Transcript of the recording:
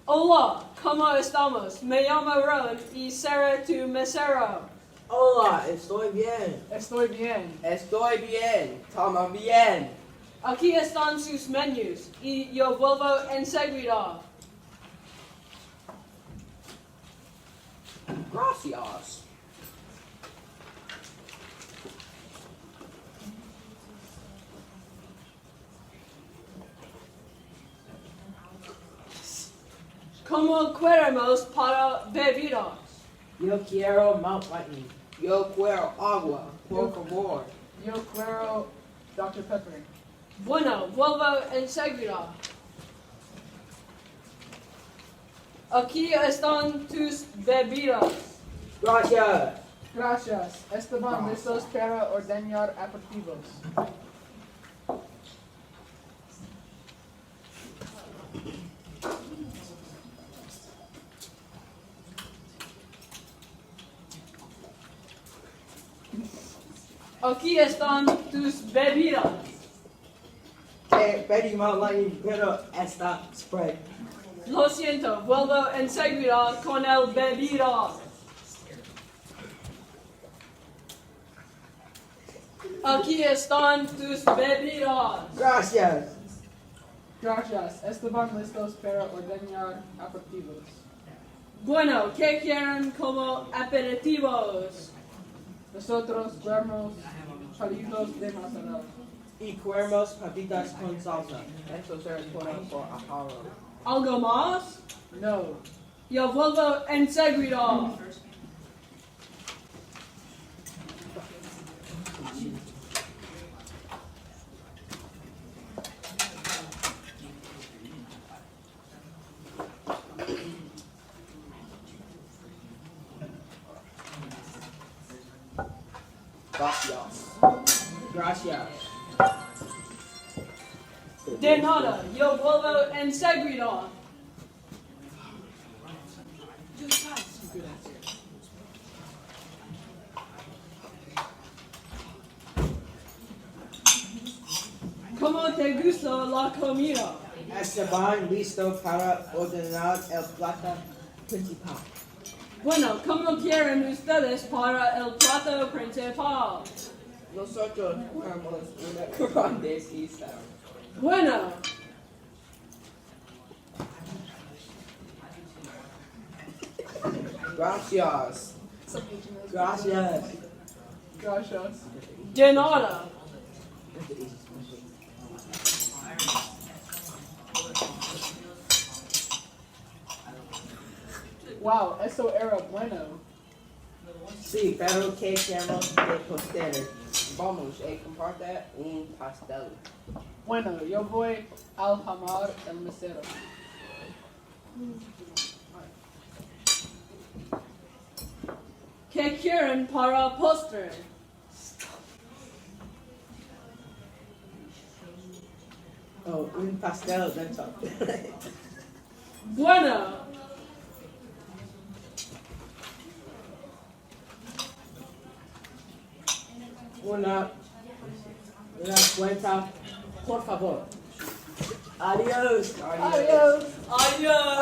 Hola, ¿cómo estamos? Me llamo Ron y seré tu mesero. Hola, estoy bien. Estoy bien. Estoy bien. Toma bien. Aquí están sus menús y yo vuelvo enseguida. Gracias. ¿Cómo queremos para bebidas? Yo quiero Mount Lightning. Yo quiero agua, por favor. Yo quiero Dr. Pepper. Bueno, vuelvo enseguida. Aquí están tus bebidas. Gracias. Gracias. Esteban, listos para ordenar aperitivos. Aquí están tus bebidas. Pedí Mount Lightning, pero está spread. Lo siento, vuelvo enseguida con el bebida. Aquí están tus bebidas. Gracias. Gracias. Esteban, listos para ordenar aperitivos. Bueno, ¿qué quieren como aperitivos? Nosotros queremos palitos de manzana. Y queremos papitas con salsa. Eso será todo por ahora. ¿Algo más? No. Yo vuelvo enseguida. Gracias. Gracias. De nada, yo vuelvo enseguida. ¿Cómo te gusta la comida? Esteban, listo para ordenar el plato principal. Bueno, ¿cómo quieren ustedes para el plato principal? Nosotros queremos una grande pizza. Bueno, Gracias. Gracias. Gracias. de nada. Wow, eso era bueno. Sí, pero ¿qué queremos de postre? Vamos a comprar un pastel. Bueno, yo voy al llamar el mesero. ¿Qué quieren para postre? Oh, un pastel de chocolate. Bueno, Una cuenta, por favor. Adiós. Adiós. adiós.